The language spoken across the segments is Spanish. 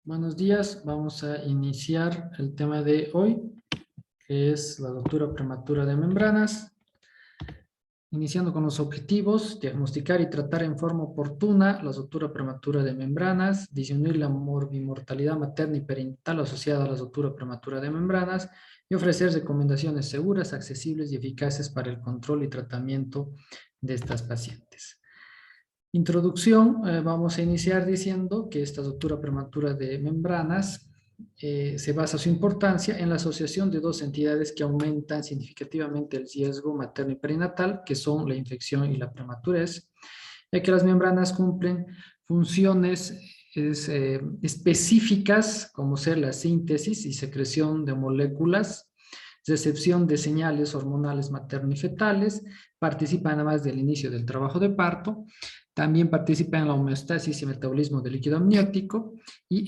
Buenos días, vamos a iniciar el tema de hoy, que es la ruptura prematura de membranas. Iniciando con los objetivos: diagnosticar y tratar en forma oportuna la ruptura prematura de membranas, disminuir la morbimortalidad materna y perinatal asociada a la ruptura prematura de membranas y ofrecer recomendaciones seguras, accesibles y eficaces para el control y tratamiento de estas pacientes. Introducción, vamos a iniciar diciendo que esta ruptura prematura de membranas se basa su importancia en la asociación de dos entidades que aumentan significativamente el riesgo materno y perinatal, que son la infección y la prematurez, ya que las membranas cumplen funciones específicas como ser la síntesis y secreción de moléculas, recepción de señales hormonales materno y fetales, participan además del inicio del trabajo de parto, también participa en la homeostasis y metabolismo del líquido amniótico y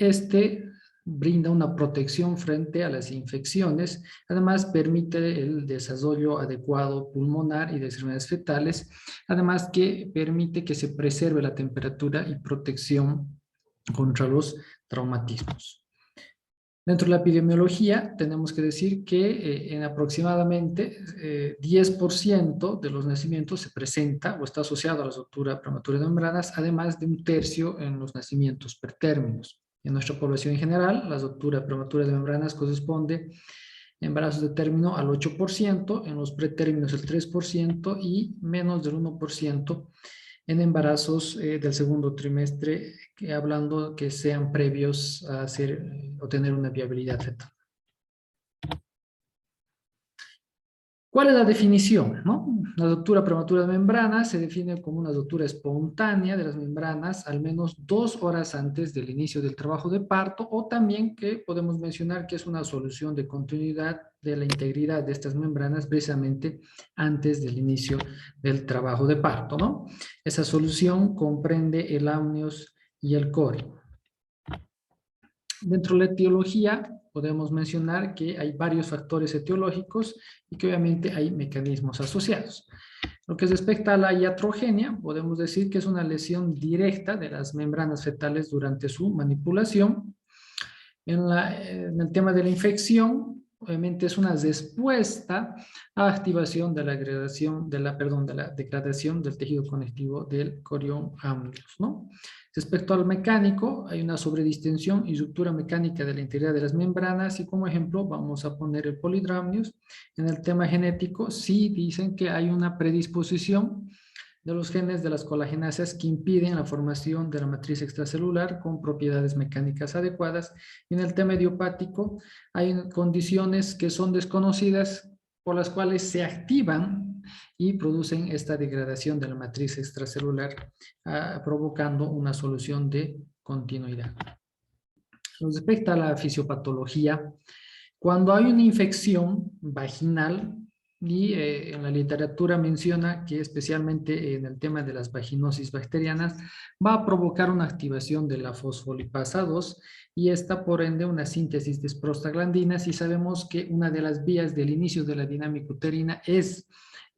brinda una protección frente a las infecciones. Además, permite el desarrollo adecuado pulmonar y de enfermedades fetales, además que permite que se preserve la temperatura y protección contra los traumatismos. Dentro de la epidemiología, tenemos que decir que en aproximadamente 10% de los nacimientos se presenta o está asociado a la ruptura prematura de membranas, además de un tercio en los nacimientos pretérminos. En nuestra población en general, la ruptura prematura de membranas corresponde en embarazos de término al 8%, en los pretérminos el 3% y menos del 1% en embarazos del segundo trimestre, hablando que sean previos a o tener una viabilidad fetal. ¿Cuál es la definición? La ruptura prematura de membranas se define como una ruptura espontánea de las membranas al menos 2 horas antes del inicio del trabajo de parto, o también que podemos mencionar que es una solución de continuidad de la integridad de estas membranas precisamente antes del inicio del trabajo de parto, ¿no? Esa solución comprende el amnios y el corio. Dentro de la etiología podemos mencionar que hay varios factores etiológicos y que obviamente hay mecanismos asociados. Lo que respecta a la iatrogenia, podemos decir que es una lesión directa de las membranas fetales durante su manipulación. En el tema de la infección, obviamente es una respuesta a activación de la degradación, de la degradación del tejido conectivo del corión amnios, ¿no? Respecto al mecánico, hay una sobredistensión y ruptura mecánica de la integridad de las membranas, y como ejemplo vamos a poner el polidramnios. En el tema genético, sí dicen que hay una predisposición de los genes de las colagenasas que impiden la formación de la matriz extracelular con propiedades mecánicas adecuadas. Y en el tema idiopático hay condiciones que son desconocidas por las cuales se activan y producen esta degradación de la matriz extracelular, provocando una solución de continuidad. Respecto a la fisiopatología, cuando hay una infección vaginal, y en la literatura menciona que especialmente en el tema de las vaginosis bacterianas va a provocar una activación de la fosfolipasa 2 y esta por ende una síntesis de prostaglandinas, y sabemos que una de las vías del inicio de la dinámica uterina es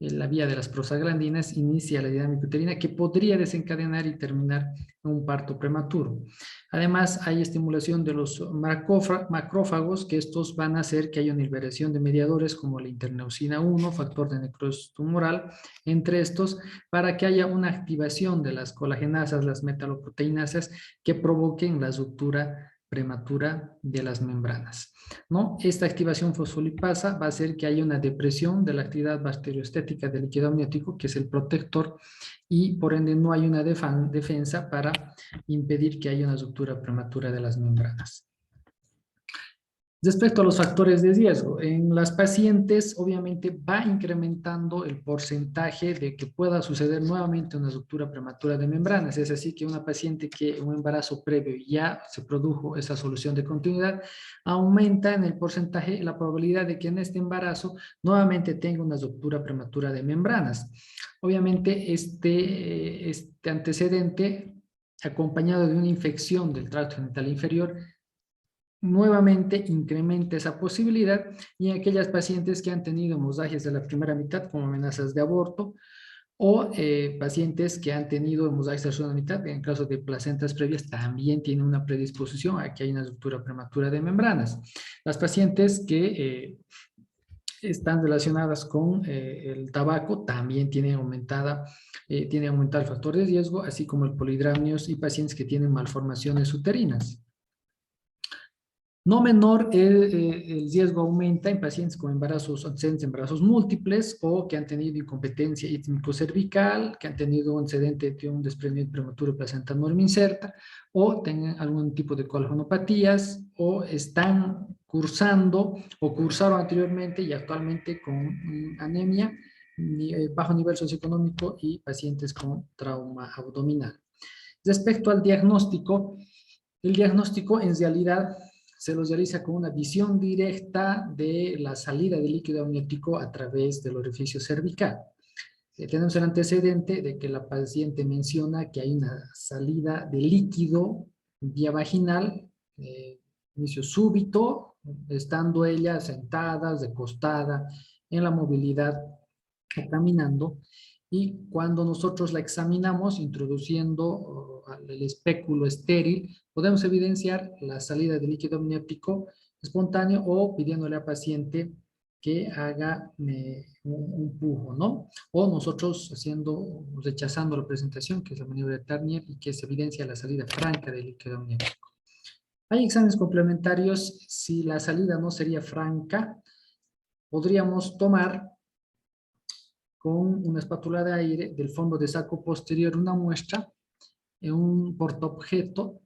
la vía de las prostaglandinas, inicia la dinámica uterina que podría desencadenar y terminar en un parto prematuro. Además, hay estimulación de los macrófagos, que estos van a hacer que haya una liberación de mediadores como la interneucina 1, factor de necrosis tumoral, entre estos, para que haya una activación de las colagenasas, las metaloproteinasas, que provoquen la ruptura prematura de las membranas, ¿no? Esta activación fosfolipasa va a hacer que haya una depresión de la actividad bacteriostética del líquido amniótico, que es el protector, y por ende no hay una defensa para impedir que haya una ruptura prematura de las membranas. Respecto a los factores de riesgo, en las pacientes obviamente va incrementando el porcentaje de que pueda suceder nuevamente una ruptura prematura de membranas. Es así que una paciente que en un embarazo previo ya se produjo esa solución de continuidad, aumenta en el porcentaje la probabilidad de que en este embarazo nuevamente tenga una ruptura prematura de membranas. Obviamente este antecedente, acompañado de una infección del tracto genital inferior, nuevamente incrementa esa posibilidad, y en aquellas pacientes que han tenido hemorragias de la primera mitad como amenazas de aborto, O pacientes que han tenido hemorragia extramitad, en el caso de placentas previas, también tienen una predisposición a que hay una ruptura prematura de membranas. Las pacientes que están relacionadas con el tabaco también tienen tienen aumentado el factor de riesgo, así como el polidramnios y pacientes que tienen malformaciones uterinas. No menor, el riesgo aumenta en pacientes con embarazos, antecedentes de embarazos múltiples o que han tenido incompetencia ítmico-cervical, que han tenido un antecedente de un desprendimiento prematuro de placenta normoinserta o tengan algún tipo de coagulopatía o están cursando o cursaron anteriormente y actualmente con anemia, bajo nivel socioeconómico y pacientes con trauma abdominal. Respecto al diagnóstico, el diagnóstico en realidad se los realiza con una visión directa de la salida del líquido amniótico a través del orificio cervical. Tenemos el antecedente de que la paciente menciona que hay una salida de líquido vía vaginal, inicio súbito, estando ella sentada, recostada, en la movilidad o caminando, y cuando nosotros la examinamos introduciendo el espéculo estéril, podemos evidenciar la salida de líquido amniótico espontáneo o pidiéndole al paciente que haga un pujo, ¿no? O nosotros rechazando la presentación, que es la maniobra de Tarnier, y que se evidencia la salida franca del líquido amniótico. Hay exámenes complementarios. Si la salida no sería franca, podríamos tomar con una espátula de aire del fondo de saco posterior una muestra, en un portaobjeto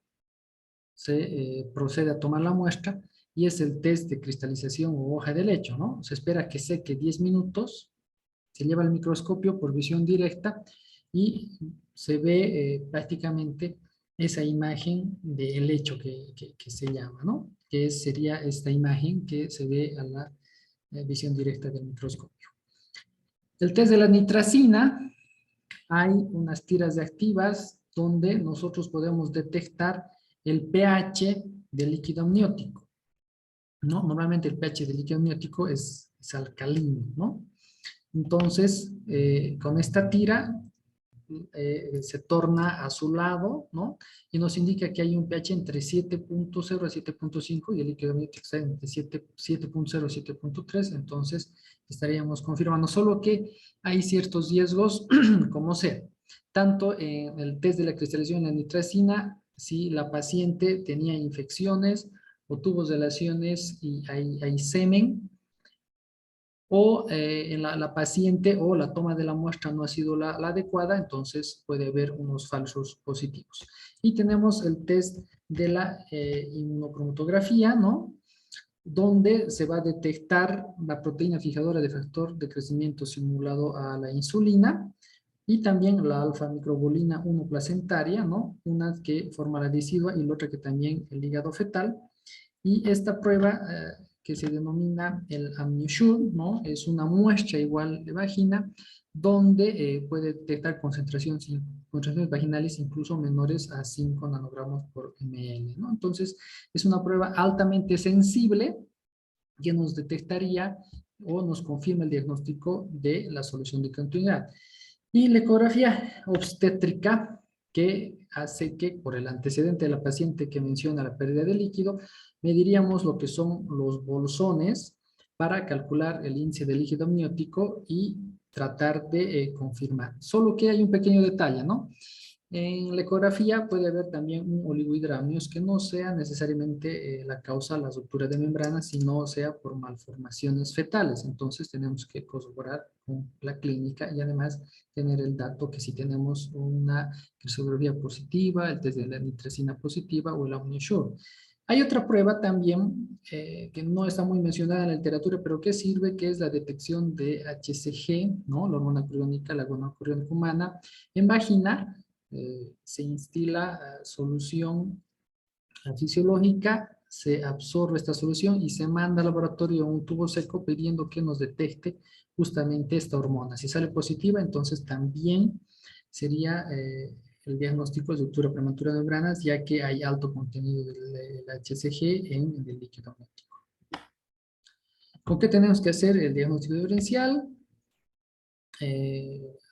se procede a tomar la muestra y es el test de cristalización o hoja de lecho, ¿no? Se espera que seque 10 minutos, se lleva al microscopio por visión directa y se ve prácticamente esa imagen del lecho que se llama, ¿no? Que sería esta imagen que se ve a la visión directa del microscopio. El test de la nitracina, hay unas tiras reactivas donde nosotros podemos detectar el pH del líquido amniótico, ¿no? Normalmente el pH del líquido amniótico es alcalino, ¿no? Entonces, con esta tira se torna azulado, ¿no? Y nos indica que hay un pH entre 7.0 a 7.5 y el líquido amniótico está entre 7.0 y 7.3, entonces estaríamos confirmando, solo que hay ciertos riesgos, como sea, tanto en el test de la cristalización de la nitracina, si la paciente tenía infecciones o tuvo relaciones y hay semen, o en la paciente o la toma de la muestra no ha sido la adecuada, entonces puede haber unos falsos positivos. Y tenemos el test de la inmunocromatografía, ¿no? Donde se va a detectar la proteína fijadora de factor de crecimiento simulado a la insulina y también la alfa-microglobulina 1 placentaria, ¿no? Una que forma la decidua y la otra que también el hígado fetal. Y esta prueba que se denomina el AmnioShure, ¿no? Es una muestra igual de vagina donde puede detectar concentraciones vaginales incluso menores a 5 nanogramos por ml, ¿no? Entonces, es una prueba altamente sensible que nos detectaría o nos confirma el diagnóstico de la solución de continuidad. Y la ecografía obstétrica, que hace que por el antecedente de la paciente que menciona la pérdida de líquido, mediríamos lo que son los bolsones para calcular el índice de líquido amniótico y tratar de confirmar. Solo que hay un pequeño detalle, ¿no? En la ecografía puede haber también un oligohidramnios que no sea necesariamente la causa la ruptura de membrana, sino sea por malformaciones fetales. Entonces tenemos que corroborar con la clínica y además tener el dato que si tenemos una cristalografía positiva, el test de la nitracina positiva o el AmnioShure. Hay otra prueba también que no está muy mencionada en la literatura, pero que sirve, que es la detección de HCG, ¿no? La hormona coriónica, la hormona coriónica humana, en vagina. Se instila solución fisiológica, se absorbe esta solución y se manda al laboratorio a un tubo seco pidiendo que nos detecte justamente esta hormona. Si sale positiva, entonces también sería el diagnóstico de ruptura prematura de membranas, ya que hay alto contenido del HCG en el líquido amniótico. ¿Con qué tenemos que hacer el diagnóstico diferencial?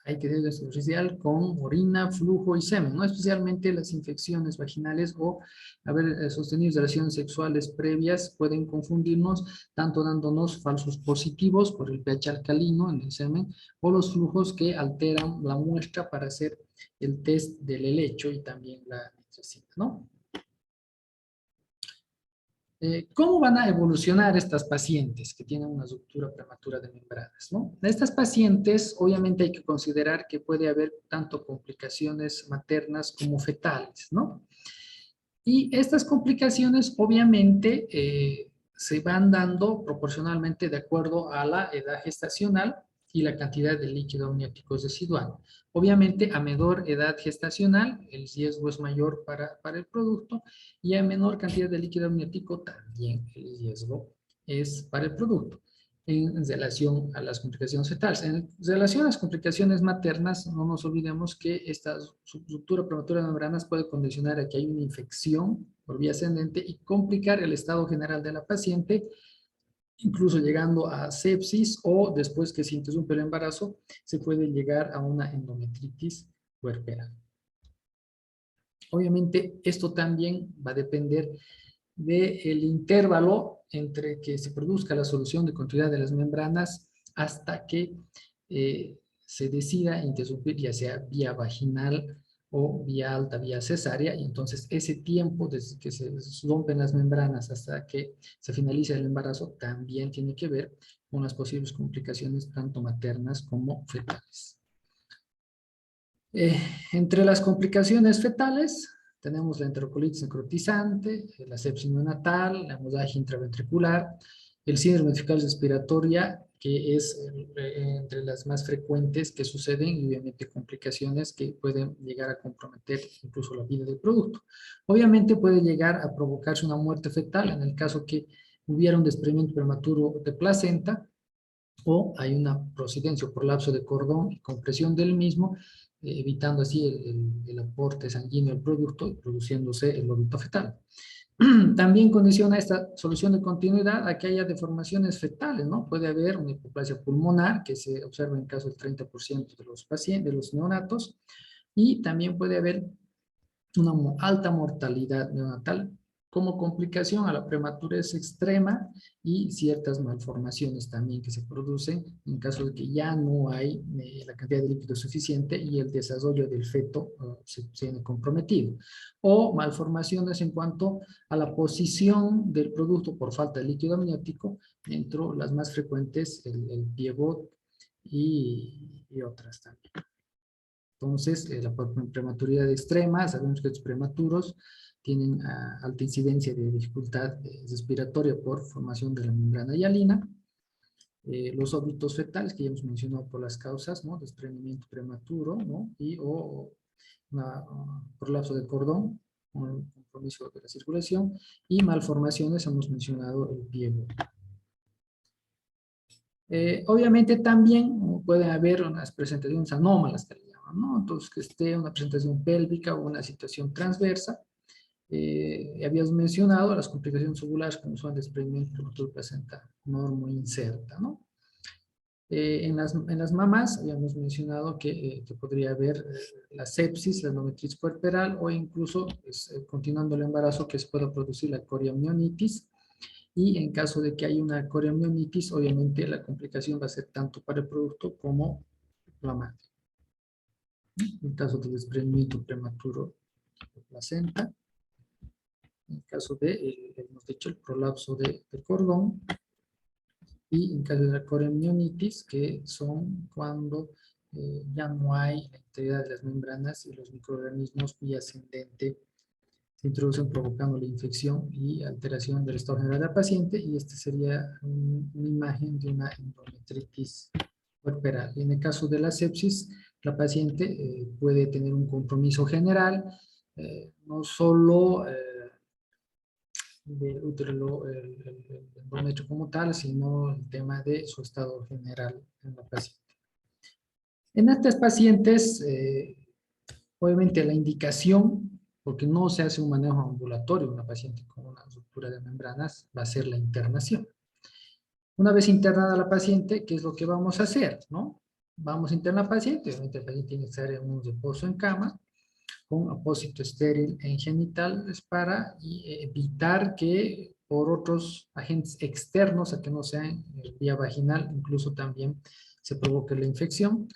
hay que ser superficial con orina, flujo y semen, ¿no? Especialmente las infecciones vaginales o haber sostenido relaciones sexuales previas pueden confundirnos, tanto dándonos falsos positivos por el pH alcalino en el semen o los flujos que alteran la muestra para hacer el test del helecho y también la nitrocina, ¿no? ¿Cómo van a evolucionar estas pacientes que tienen una ruptura prematura de membranas, ¿no? Estas pacientes, obviamente hay que considerar que puede haber tanto complicaciones maternas como fetales, ¿no? Y estas complicaciones, obviamente, se van dando proporcionalmente de acuerdo a la edad gestacional y la cantidad de líquido amniótico residual. Obviamente, a menor edad gestacional, el riesgo es mayor para el producto, y a menor cantidad de líquido amniótico, también el riesgo es para el producto en relación a las complicaciones fetales. En relación a las complicaciones maternas, no nos olvidemos que esta ruptura prematura de membranas puede condicionar a que hay una infección por vía ascendente y complicar el estado general de la paciente, incluso llegando a sepsis, o después que se interrumpe el embarazo, se puede llegar a una endometritis puerperal. Obviamente, esto también va a depender del intervalo entre que se produzca la solución de continuidad de las membranas hasta que se decida interrumpir, ya sea vía vaginal o vía alta, vía cesárea, y entonces ese tiempo desde que se rompen las membranas hasta que se finaliza el embarazo también tiene que ver con las posibles complicaciones tanto maternas como fetales. Entre las complicaciones fetales tenemos la enterocolitis necrotizante, la sepsis neonatal, la hemorragia intraventricular, el síndrome fecal respiratoria, que es entre las más frecuentes que suceden, y obviamente complicaciones que pueden llegar a comprometer incluso la vida del producto. Obviamente puede llegar a provocarse una muerte fetal en el caso que hubiera un desprendimiento prematuro de placenta, o hay una prosidencia o prolapso de cordón y compresión del mismo, evitando así el aporte sanguíneo al producto y produciéndose el óbito fetal. También condiciona esta solución de continuidad a que haya deformaciones fetales, ¿no? Puede haber una hipoplasia pulmonar, que se observa en caso del 30% de los pacientes, de los neonatos, y también puede haber una alta mortalidad neonatal como complicación a la prematurez extrema y ciertas malformaciones también que se producen en caso de que ya no hay la cantidad de líquido suficiente y el desarrollo del feto se tiene comprometido. O malformaciones en cuanto a la posición del producto por falta de líquido amniótico, entre las más frecuentes el pivot y otras también. Entonces, la prematuridad extrema, sabemos que los prematuros tienen alta incidencia de dificultad respiratoria por formación de la membrana hialina. Los óbitos fetales, que ya hemos mencionado por las causas, ¿no? Desprendimiento prematuro, ¿no? Y o prolapso de cordón, con compromiso de la circulación, y malformaciones, hemos mencionado el pie. Obviamente también pueden haber unas presentaciones anómalas, que le llaman, ¿no? Entonces, que esté una presentación pélvica o una situación transversa. Habías mencionado las complicaciones ovulares como son desprendimiento prematuro de placenta normoinserta, ¿no? En las mamás habíamos mencionado que podría haber la sepsis, la endometritis puerperal, o incluso continuando el embarazo que se pueda producir la coriamnionitis. Y en caso de que haya una coriamnionitis, obviamente la complicación va a ser tanto para el producto como la madre. En caso de desprendimiento prematuro de placenta, en caso de, hemos dicho, el prolapso de cordón, y en caso de la coriamnionitis, que son cuando ya no hay la integridad de las membranas y los microorganismos vía ascendente se introducen provocando la infección y alteración del estado general del paciente, y esta sería una imagen de una endometritis puerperal. En el caso de la sepsis, la paciente puede tener un compromiso general, no solo del útero, el endometrio como tal, sino el tema de su estado general en la paciente. En estas pacientes, obviamente la indicación, porque no se hace un manejo ambulatorio de una paciente con una ruptura de membranas, va a ser la internación. Una vez internada la paciente, ¿qué es lo que vamos a hacer, no? vamos a internar al paciente. Obviamente el paciente tiene que estar en un reposo en cama, con apósito estéril en genitales para evitar que por otros agentes externos a que no sean vía vaginal, incluso también se provoque la infección.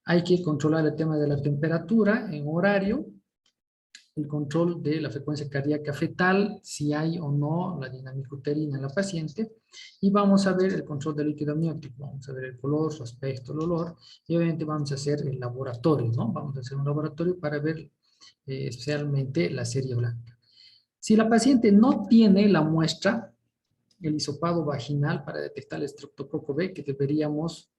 Hay que controlar el tema de la temperatura en horario, el control de la frecuencia cardíaca fetal, si hay o no la dinámica uterina en la paciente, y vamos a ver el control del líquido amniótico, vamos a ver el color, su aspecto, el olor, y obviamente vamos a hacer el laboratorio, ¿no? Vamos a hacer un laboratorio para ver especialmente la serie blanca. Si la paciente no tiene la muestra, el hisopado vaginal para detectar el estreptococo B, que deberíamos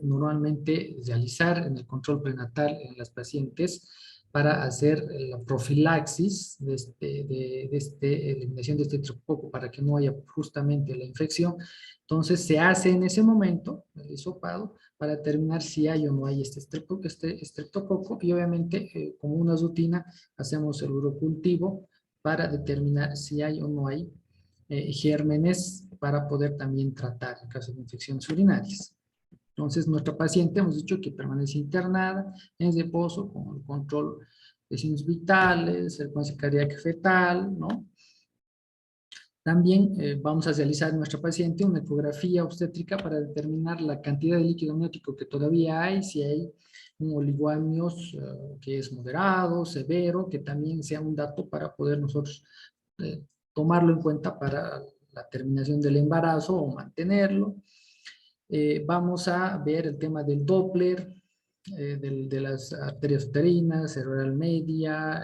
normalmente realizar en el control prenatal en las pacientes para hacer la profilaxis de eliminación de este estreptococo para que no haya justamente la infección. Entonces se hace en ese momento el hisopado para determinar si hay o no hay este estreptococo y obviamente como una rutina hacemos el urocultivo para determinar si hay o no hay gérmenes para poder también tratar en caso de infecciones urinarias. Entonces, nuestra paciente hemos dicho que permanece internada en reposo con el control de signos vitales, frecuencia cardíaca fetal, ¿no? También vamos a realizar en nuestra paciente una ecografía obstétrica para determinar la cantidad de líquido amniótico que todavía hay, si hay un oligoamnios que es moderado, severo, que también sea un dato para poder nosotros tomarlo en cuenta para la terminación del embarazo o mantenerlo. Vamos a ver el tema del Doppler, de las arterias uterinas, cerebral media.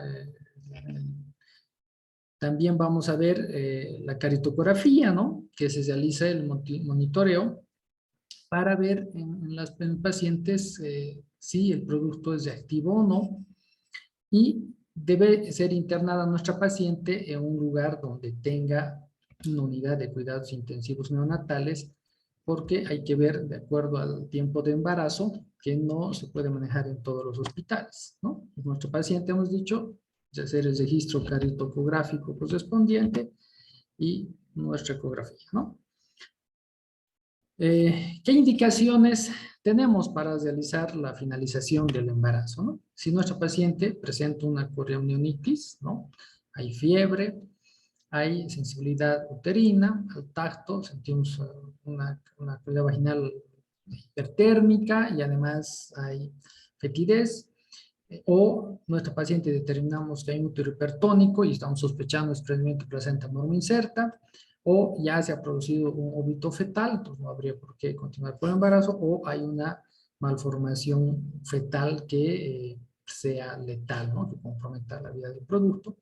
También vamos a ver la caritografía, ¿no? Que se realiza el monitoreo para ver en pacientes si el producto es reactivo o no. Y debe ser internada nuestra paciente en un lugar donde tenga una unidad de cuidados intensivos neonatales, porque hay que ver, de acuerdo al tiempo de embarazo, que no se puede manejar en todos los hospitales, ¿no? Nuestro paciente, hemos dicho, hacer el registro caritocográfico correspondiente y nuestra ecografía, ¿no? ¿Qué indicaciones tenemos para realizar la finalización del embarazo, ¿no? Si nuestra paciente presenta una correamnionitis, ¿no? Hay fiebre, hay sensibilidad uterina, al tacto, sentimos una calidad vaginal hipertérmica y además hay fetidez, o nuestra paciente determinamos que hay un útero hipertónico y estamos sospechando desprendimiento de placenta normoinserta, o ya se ha producido un óbito fetal, entonces no habría por qué continuar con el embarazo, o hay una malformación fetal que sea letal, ¿no? Que comprometa la vida del producto,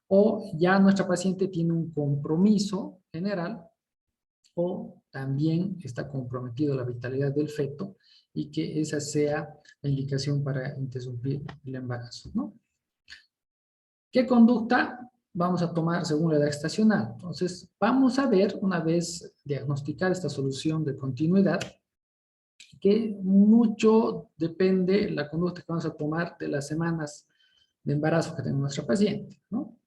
o ya nuestra paciente tiene un compromiso general, o también está comprometido la vitalidad del feto y que esa sea la indicación para interrumpir el embarazo, ¿no? ¿Qué conducta vamos a tomar según la edad estacional? Entonces, vamos a ver, una vez diagnosticar esta solución de continuidad, que mucho depende la conducta que vamos a tomar de las semanas de embarazo que tenga nuestra paciente, ¿no?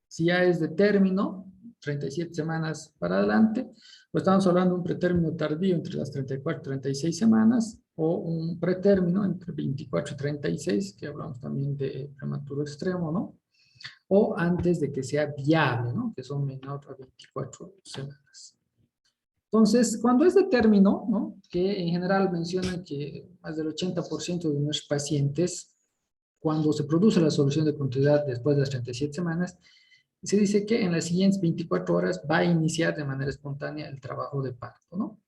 Si ya es de término, 37 semanas para adelante, pues estamos hablando de un pretérmino tardío entre las 34 y 36 semanas, o un pretérmino entre 24 y 36, que hablamos también de prematuro extremo, ¿no? O antes de que sea viable, ¿no? Que son menor a 24 semanas. Entonces, cuando es de término, ¿no? Que en general mencionan que más del 80% de nuestros pacientes, cuando se produce la solución de continuidad después de las 37 semanas, se dice que en las siguientes 24 horas va a iniciar de manera espontánea el trabajo de parto, ¿no?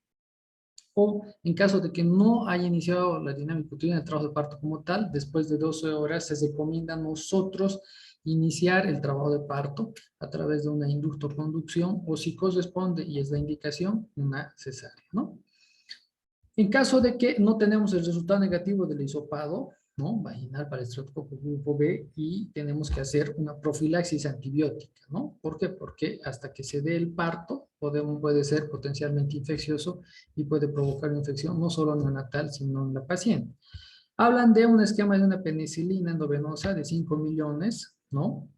O en caso de que no haya iniciado la dinámica uterina del trabajo de parto como tal, después de 12 horas se recomienda a nosotros iniciar el trabajo de parto a través de una inductoconducción o si corresponde y es la indicación, una cesárea, ¿no? En caso de que no tenemos el resultado negativo del hisopado, ¿no? Vaginal para el estreptococo grupo B y tenemos que hacer una profilaxis antibiótica, ¿no? ¿Por qué? Porque hasta que se dé el parto puede ser potencialmente infeccioso y puede provocar una infección no solo neonatal, sino en la paciente. Hablan de un esquema de una penicilina endovenosa de 5 millones, ¿no?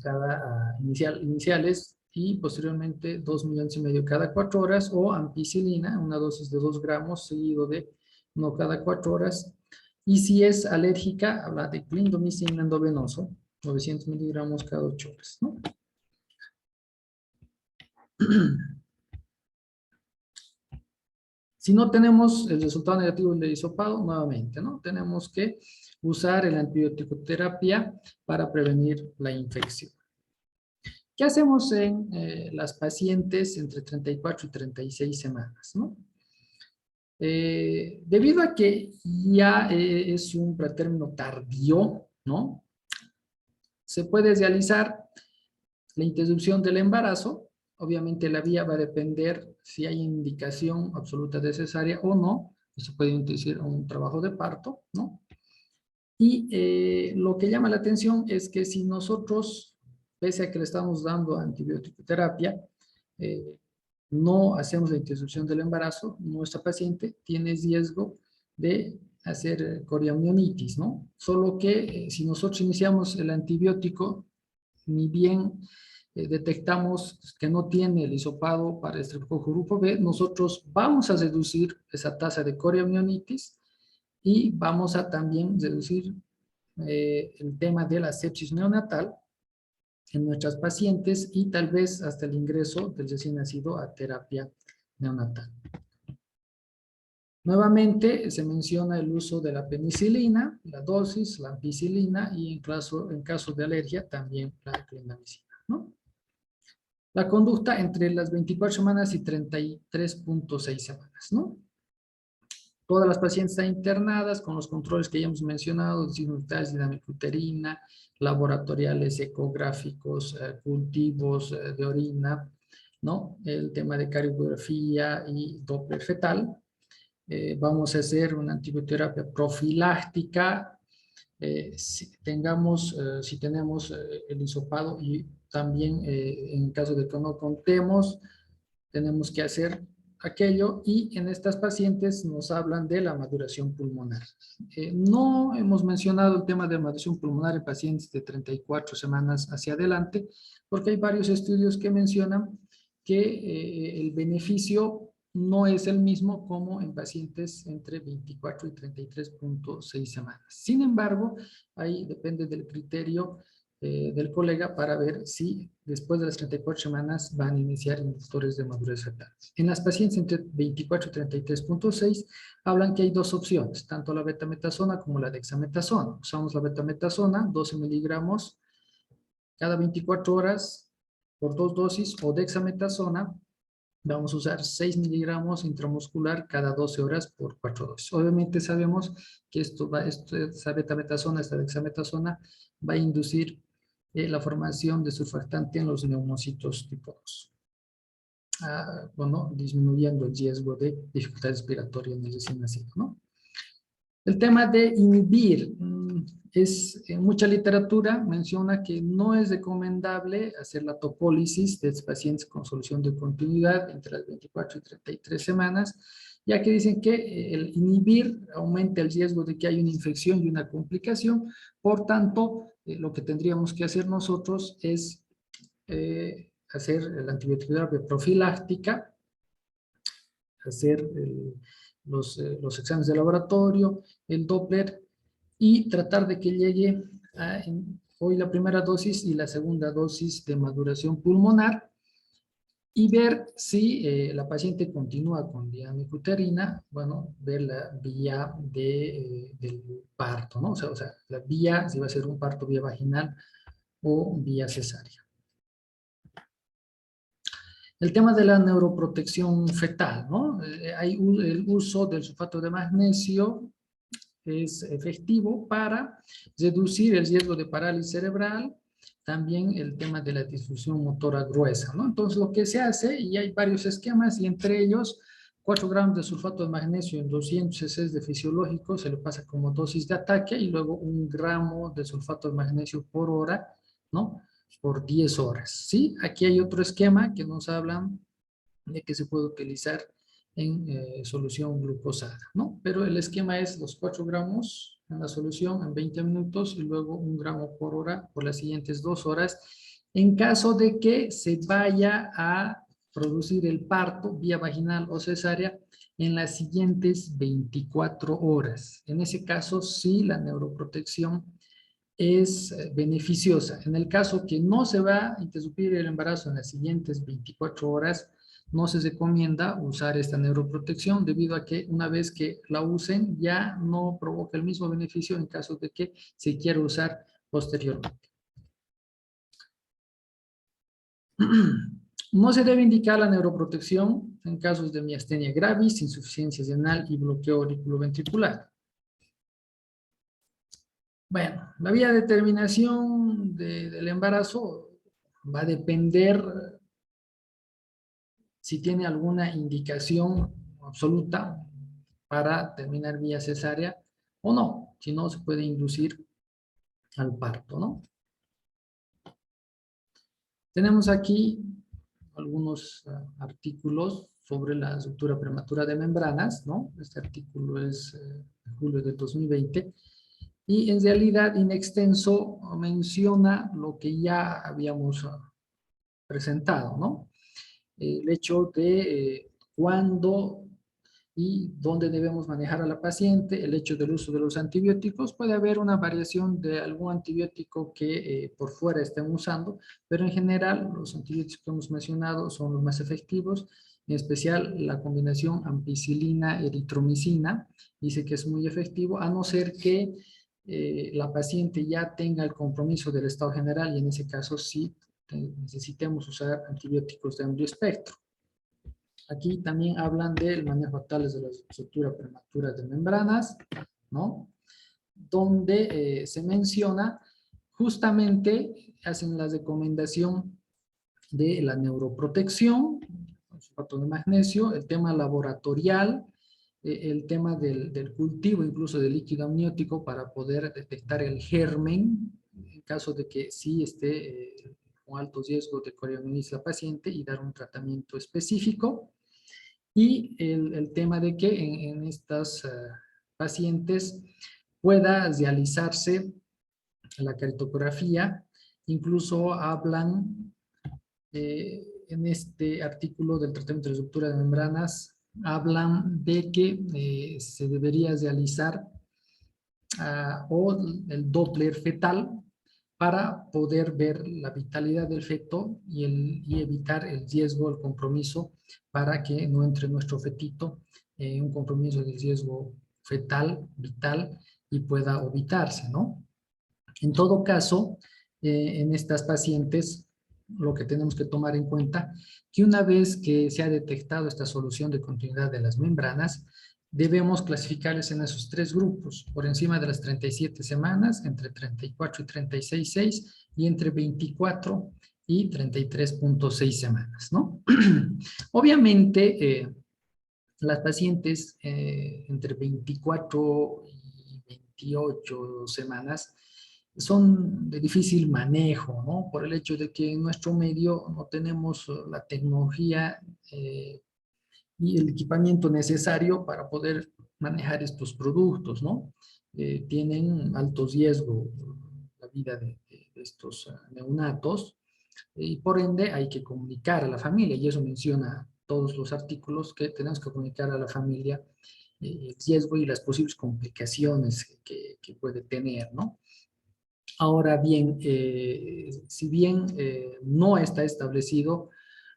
Cada iniciales y posteriormente 2,5 millones cada 4 horas, o ampicilina, una dosis de 2 gramos seguido de no cada 4 horas. Y si es alérgica, habla de clindamicin endovenoso, 900 miligramos cada 8 horas, ¿no? Si no tenemos el resultado negativo del hisopado, nuevamente, ¿no? Tenemos que usar el antibiótico-terapia para prevenir la infección. ¿Qué hacemos en las pacientes entre 34 y 36 semanas, ¿no? Debido a que ya es un pretérmino tardío, ¿no? Se puede realizar la interrupción del embarazo. Obviamente la vía va a depender si hay indicación absoluta de cesárea o no. Se puede inducir un trabajo de parto, ¿no? Y lo que llama la atención es que si nosotros, pese a que le estamos dando antibiótico terapia, no hacemos la interrupción del embarazo, nuestra paciente tiene riesgo de hacer coriomionitis, ¿no? Solo que si nosotros iniciamos el antibiótico, ni bien detectamos que no tiene el hisopado para estreptococo grupo B, nosotros vamos a reducir esa tasa de coriomionitis y vamos a también reducir el tema de la sepsis neonatal en nuestras pacientes y tal vez hasta el ingreso del recién nacido a terapia neonatal. Nuevamente se menciona el uso de la penicilina, la dosis, la ampicilina y en caso de alergia también la clindamicina, ¿no? La conducta entre las 24 semanas y 33.6 semanas, ¿no? Todas las pacientes están internadas con los controles que ya hemos mencionado, signos vitales, dinámica uterina, laboratoriales, ecográficos, cultivos de orina, ¿no? El tema de cariografía y Doppler fetal. Vamos a hacer una antibioterapia profiláctica si tenemos el hisopado y también en caso de que no contemos, tenemos que hacer aquello y en estas pacientes nos hablan de la maduración pulmonar. No hemos mencionado el tema de maduración pulmonar en pacientes de 34 semanas hacia adelante porque hay varios estudios que mencionan que el beneficio no es el mismo como en pacientes entre 24 y 33.6 semanas. Sin embargo, ahí depende del criterio del colega para ver si después de las 34 semanas van a iniciar inductores de madurez fetal. En las pacientes entre 24 y 33.6 hablan que hay dos opciones, tanto la betametasona como la dexametasona. Usamos la betametasona, 12 miligramos cada 24 horas por 2 dosis, o dexametasona, vamos a usar 6 miligramos intramuscular cada 12 horas por 4 dosis. Obviamente sabemos que esta betametasona, esta dexametasona, va a inducir la formación de surfactante en los neumocitos tipo 2. Bueno, disminuyendo el riesgo de dificultad respiratoria en el recién nacido, ¿no? El tema de inhibir, en mucha literatura menciona que no es recomendable hacer la topólisis de pacientes con solución de continuidad entre las 24 y 33 semanas, ya que dicen que el inhibir aumenta el riesgo de que haya una infección y una complicación. Por tanto, lo que tendríamos que hacer nosotros es hacer la antibioterapia profiláctica, hacer los exámenes de laboratorio, el Doppler, y tratar de que llegue hoy la primera dosis y la segunda dosis de maduración pulmonar, y ver si la paciente continúa con dinámica uterina, bueno, ver la vía del parto, ¿no? O sea, la vía, si va a ser un parto vía vaginal o vía cesárea. El tema de la neuroprotección fetal, ¿no? Hay el uso del sulfato de magnesio, es efectivo para reducir el riesgo de parálisis cerebral, también el tema de la disfunción motora gruesa, ¿no? Entonces lo que se hace, y hay varios esquemas, y entre ellos 4 gramos de sulfato de magnesio en 200 cc de fisiológico se le pasa como dosis de ataque, y luego 1 gramo de sulfato de magnesio por hora, ¿no? Por 10 horas, ¿sí? Aquí hay otro esquema que nos hablan de que se puede utilizar en solución glucosada, ¿no? Pero el esquema es los 4 gramos en la solución en 20 minutos y luego 1 gramo por hora por las siguientes 2 horas. En caso de que se vaya a producir el parto vía vaginal o cesárea en las siguientes 24 horas. En ese caso, sí, la neuroprotección es beneficiosa. En el caso que no se va a interrumpir el embarazo en las siguientes 24 horas, no se recomienda usar esta neuroprotección debido a que una vez que la usen ya no provoca el mismo beneficio en caso de que se quiera usar posteriormente. No se debe indicar la neuroprotección en casos de miastenia gravis, insuficiencia renal y bloqueo auriculoventricular. Bueno, la vía de terminación del embarazo va a depender si tiene alguna indicación absoluta para terminar vía cesárea o no. Si no, se puede inducir al parto, ¿no? Tenemos aquí algunos artículos sobre la ruptura prematura de membranas, ¿no? Este artículo es de julio de 2020 y en realidad in extenso menciona lo que ya habíamos presentado, ¿no? El hecho de cuándo y dónde debemos manejar a la paciente, el hecho del uso de los antibióticos. Puede haber una variación de algún antibiótico que por fuera estén usando, pero en general los antibióticos que hemos mencionado son los más efectivos, en especial la combinación ampicilina-eritromicina, dice que es muy efectivo, a no ser que la paciente ya tenga el compromiso del estado general y en ese caso sí necesitemos usar antibióticos de amplio espectro. Aquí también hablan del manejo actual de la estructura prematura de membranas, ¿no? Donde se menciona justamente, hacen la recomendación de la neuroprotección, sulfato de magnesio, el tema laboratorial, el tema del cultivo incluso del líquido amniótico para poder detectar el germen, en caso de que sí esté con alto riesgo de corionitis la paciente y dar un tratamiento específico. Y el tema de que en estas pacientes pueda realizarse la caritografía, incluso hablan en este artículo del tratamiento de ruptura de membranas, hablan de que se debería realizar o el Doppler fetal para poder ver la vitalidad del feto y evitar el riesgo, el compromiso, para que no entre nuestro fetito en un compromiso de riesgo fetal, vital, y pueda evitarse, ¿no? En todo caso, en estas pacientes, lo que tenemos que tomar en cuenta, que una vez que se ha detectado esta solución de continuidad de las membranas, debemos clasificarles en esos tres grupos, por encima de las 37 semanas, entre 34 y 36,6 y entre 24 y 33,6 semanas, ¿no? Obviamente, las pacientes entre 24 y 28 semanas son de difícil manejo, ¿no? Por el hecho de que en nuestro medio no tenemos la tecnología y el equipamiento necesario para poder manejar estos productos, ¿no? Tienen alto riesgo la vida de estos neonatos y por ende hay que comunicar a la familia y eso menciona todos los artículos que tenemos que comunicar a la familia el riesgo y las posibles complicaciones que puede tener, ¿no? Ahora bien, si bien no está establecido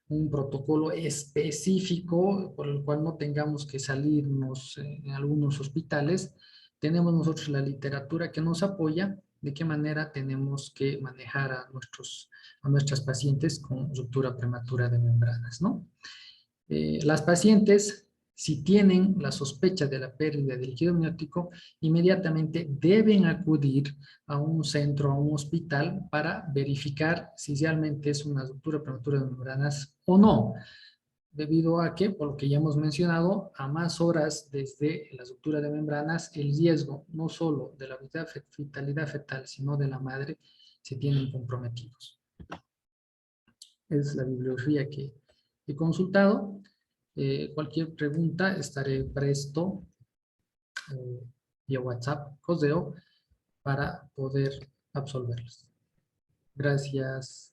un protocolo específico por el cual no tengamos que salirnos en algunos hospitales, tenemos nosotros la literatura que nos apoya de qué manera tenemos que manejar a nuestras pacientes con ruptura prematura de membranas, ¿no? Las pacientes, si tienen la sospecha de la pérdida de líquido amniótico, inmediatamente deben acudir a un centro, a un hospital, para verificar si realmente es una ruptura prematura de membranas o no. Debido a que, por lo que ya hemos mencionado, a más horas desde la ruptura de membranas, el riesgo no solo de la vitalidad fetal, sino de la madre, se tienen comprometidos. Es la bibliografía que he consultado. Cualquier pregunta estaré presto vía WhatsApp, correo, para poder absolverlas. Gracias.